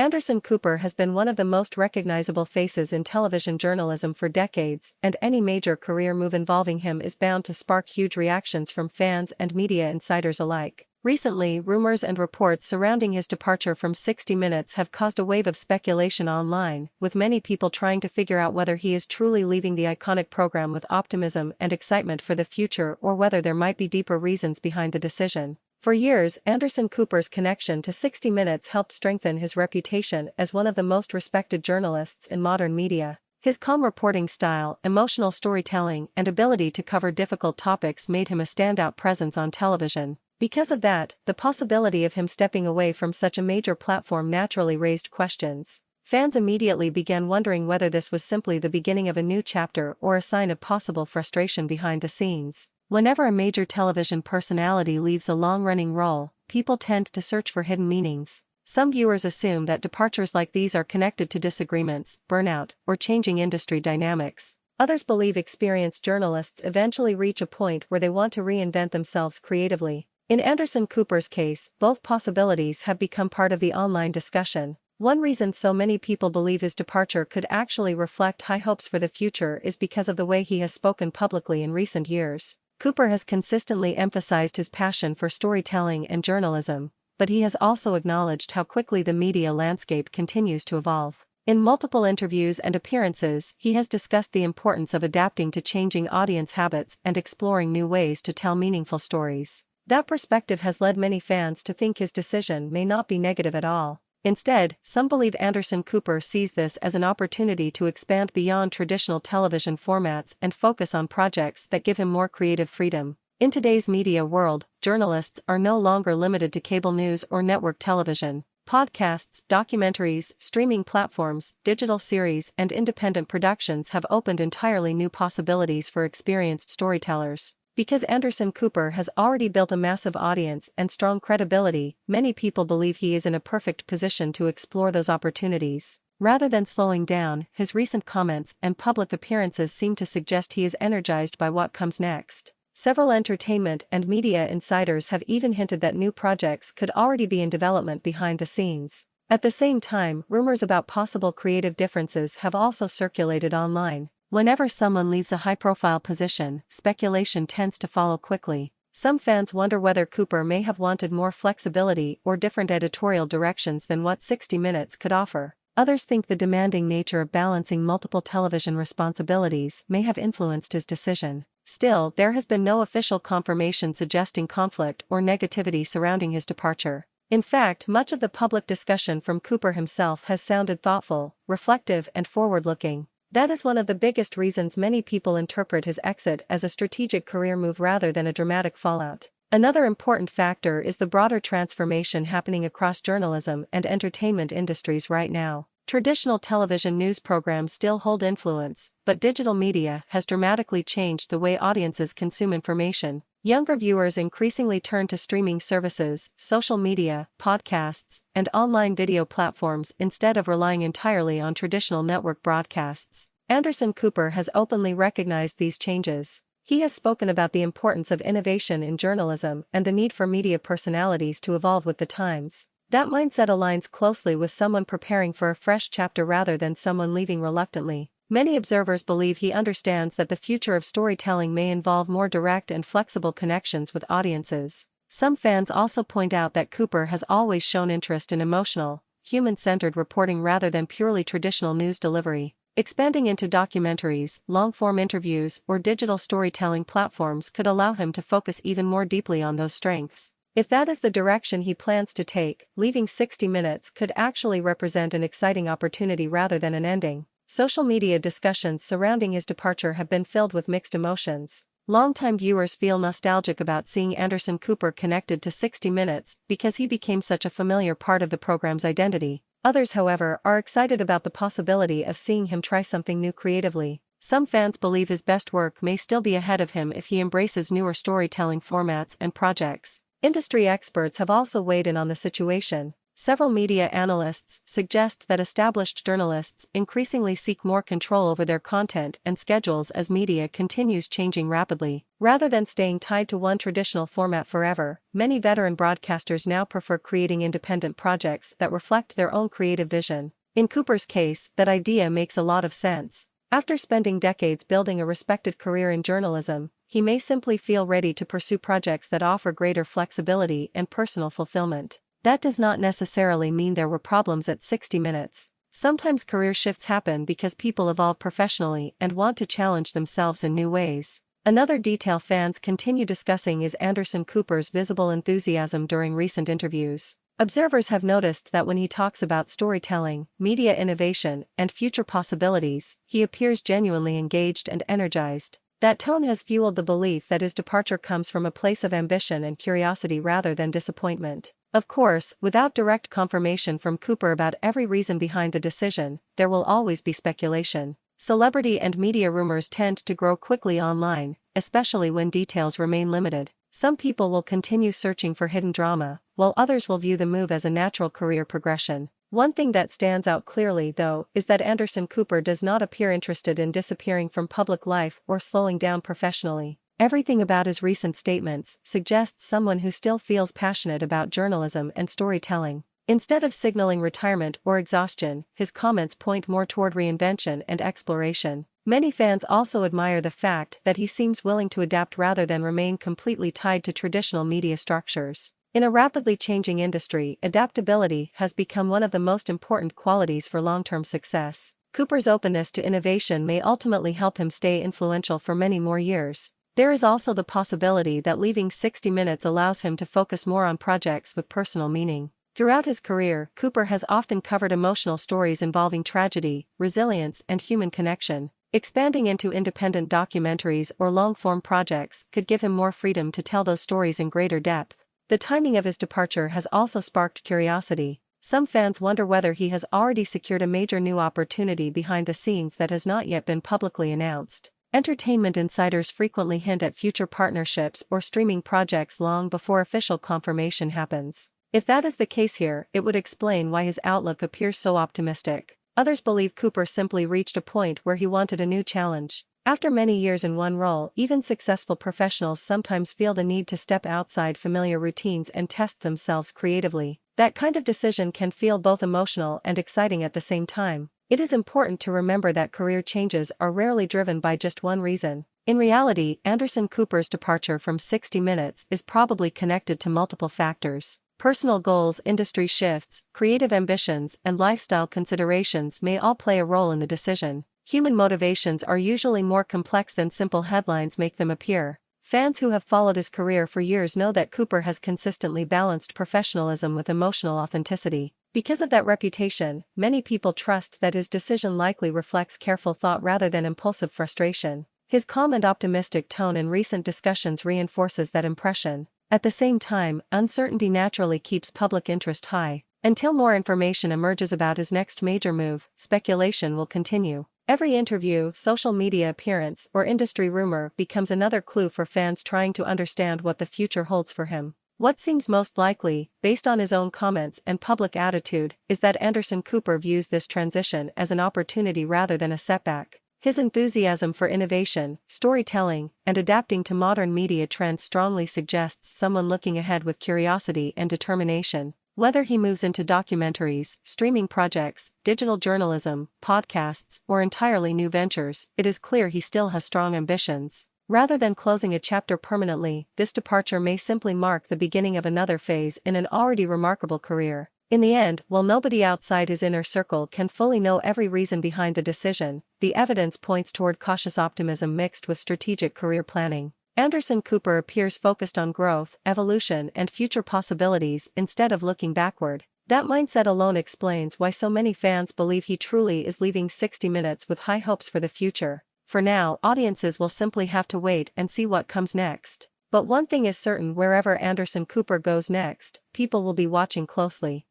Anderson Cooper has been one of the most recognizable faces in television journalism for decades, and any major career move involving him is bound to spark huge reactions from fans and media insiders alike. Recently, rumors and reports surrounding his departure from 60 Minutes have caused a wave of speculation online, with many people trying to figure out whether he is truly leaving the iconic program with optimism and excitement for the future or whether there might be deeper reasons behind the decision. For years, Anderson Cooper's connection to 60 Minutes helped strengthen his reputation as one of the most respected journalists in modern media. His calm reporting style, emotional storytelling, and ability to cover difficult topics made him a standout presence on television. Because of that, the possibility of him stepping away from such a major platform naturally raised questions. Fans immediately began wondering whether this was simply the beginning of a new chapter or a sign of possible frustration behind the scenes. Whenever a major television personality leaves a long-running role, people tend to search for hidden meanings. Some viewers assume that departures like these are connected to disagreements, burnout, or changing industry dynamics. Others believe experienced journalists eventually reach a point where they want to reinvent themselves creatively. In Anderson Cooper's case, both possibilities have become part of the online discussion. One reason so many people believe his departure could actually reflect high hopes for the future is because of the way he has spoken publicly in recent years. Cooper has consistently emphasized his passion for storytelling and journalism, but he has also acknowledged how quickly the media landscape continues to evolve. In multiple interviews and appearances, he has discussed the importance of adapting to changing audience habits and exploring new ways to tell meaningful stories. That perspective has led many fans to think his decision may not be negative at all. Instead, some believe Anderson Cooper sees this as an opportunity to expand beyond traditional television formats and focus on projects that give him more creative freedom. In today's media world, journalists are no longer limited to cable news or network television. Podcasts, documentaries, streaming platforms, digital series, and independent productions have opened entirely new possibilities for experienced storytellers. Because Anderson Cooper has already built a massive audience and strong credibility, many people believe he is in a perfect position to explore those opportunities. Rather than slowing down, his recent comments and public appearances seem to suggest he is energized by what comes next. Several entertainment and media insiders have even hinted that new projects could already be in development behind the scenes. At the same time, rumors about possible creative differences have also circulated online. Whenever someone leaves a high-profile position, speculation tends to follow quickly. Some fans wonder whether Cooper may have wanted more flexibility or different editorial directions than what 60 Minutes could offer. Others think the demanding nature of balancing multiple television responsibilities may have influenced his decision. Still, there has been no official confirmation suggesting conflict or negativity surrounding his departure. In fact, much of the public discussion from Cooper himself has sounded thoughtful, reflective, and forward-looking. That is one of the biggest reasons many people interpret his exit as a strategic career move rather than a dramatic fallout. Another important factor is the broader transformation happening across journalism and entertainment industries right now. Traditional television news programs still hold influence, but digital media has dramatically changed the way audiences consume information. Younger viewers increasingly turn to streaming services, social media, podcasts, and online video platforms instead of relying entirely on traditional network broadcasts. Anderson Cooper has openly recognized these changes. He has spoken about the importance of innovation in journalism and the need for media personalities to evolve with the times. That mindset aligns closely with someone preparing for a fresh chapter rather than someone leaving reluctantly. Many observers believe he understands that the future of storytelling may involve more direct and flexible connections with audiences. Some fans also point out that Cooper has always shown interest in emotional, human-centered reporting rather than purely traditional news delivery. Expanding into documentaries, long-form interviews, or digital storytelling platforms could allow him to focus even more deeply on those strengths. If that is the direction he plans to take, leaving 60 Minutes could actually represent an exciting opportunity rather than an ending. Social media discussions surrounding his departure have been filled with mixed emotions. Longtime viewers feel nostalgic about seeing Anderson Cooper connected to 60 Minutes because he became such a familiar part of the program's identity. Others, however, are excited about the possibility of seeing him try something new creatively. Some fans believe his best work may still be ahead of him if he embraces newer storytelling formats and projects. Industry experts have also weighed in on the situation. Several media analysts suggest that established journalists increasingly seek more control over their content and schedules as media continues changing rapidly. Rather than staying tied to one traditional format forever, many veteran broadcasters now prefer creating independent projects that reflect their own creative vision. In Cooper's case, that idea makes a lot of sense. After spending decades building a respected career in journalism, he may simply feel ready to pursue projects that offer greater flexibility and personal fulfillment. That does not necessarily mean there were problems at 60 Minutes. Sometimes career shifts happen because people evolve professionally and want to challenge themselves in new ways. Another detail fans continue discussing is Anderson Cooper's visible enthusiasm during recent interviews. Observers have noticed that when he talks about storytelling, media innovation, and future possibilities, he appears genuinely engaged and energized. That tone has fueled the belief that his departure comes from a place of ambition and curiosity rather than disappointment. Of course, without direct confirmation from Cooper about every reason behind the decision, there will always be speculation. Celebrity and media rumors tend to grow quickly online, especially when details remain limited. Some people will continue searching for hidden drama, while others will view the move as a natural career progression. One thing that stands out clearly, though, is that Anderson Cooper does not appear interested in disappearing from public life or slowing down professionally. Everything about his recent statements suggests someone who still feels passionate about journalism and storytelling. Instead of signaling retirement or exhaustion, his comments point more toward reinvention and exploration. Many fans also admire the fact that he seems willing to adapt rather than remain completely tied to traditional media structures. In a rapidly changing industry, adaptability has become one of the most important qualities for long-term success. Cooper's openness to innovation may ultimately help him stay influential for many more years. There is also the possibility that leaving 60 Minutes allows him to focus more on projects with personal meaning. Throughout his career, Cooper has often covered emotional stories involving tragedy, resilience, and human connection. Expanding into independent documentaries or long-form projects could give him more freedom to tell those stories in greater depth. The timing of his departure has also sparked curiosity. Some fans wonder whether he has already secured a major new opportunity behind the scenes that has not yet been publicly announced. Entertainment insiders frequently hint at future partnerships or streaming projects long before official confirmation happens. If that is the case here, it would explain why his outlook appears so optimistic. Others believe Cooper simply reached a point where he wanted a new challenge. After many years in one role, even successful professionals sometimes feel the need to step outside familiar routines and test themselves creatively. That kind of decision can feel both emotional and exciting at the same time. It is important to remember that career changes are rarely driven by just one reason. In reality, Anderson Cooper's departure from 60 Minutes is probably connected to multiple factors. Personal goals, industry shifts, creative ambitions, and lifestyle considerations may all play a role in the decision. Human motivations are usually more complex than simple headlines make them appear. Fans who have followed his career for years know that Cooper has consistently balanced professionalism with emotional authenticity. Because of that reputation, many people trust that his decision likely reflects careful thought rather than impulsive frustration. His calm and optimistic tone in recent discussions reinforces that impression. At the same time, uncertainty naturally keeps public interest high. Until more information emerges about his next major move, speculation will continue. Every interview, social media appearance, or industry rumor becomes another clue for fans trying to understand what the future holds for him. What seems most likely, based on his own comments and public attitude, is that Anderson Cooper views this transition as an opportunity rather than a setback. His enthusiasm for innovation, storytelling, and adapting to modern media trends strongly suggests someone looking ahead with curiosity and determination. Whether he moves into documentaries, streaming projects, digital journalism, podcasts, or entirely new ventures, it is clear he still has strong ambitions. Rather than closing a chapter permanently, this departure may simply mark the beginning of another phase in an already remarkable career. In the end, while nobody outside his inner circle can fully know every reason behind the decision, the evidence points toward cautious optimism mixed with strategic career planning. Anderson Cooper appears focused on growth, evolution, and future possibilities instead of looking backward. That mindset alone explains why so many fans believe he truly is leaving 60 Minutes with high hopes for the future. For now, audiences will simply have to wait and see what comes next. But one thing is certain: wherever Anderson Cooper goes next, people will be watching closely.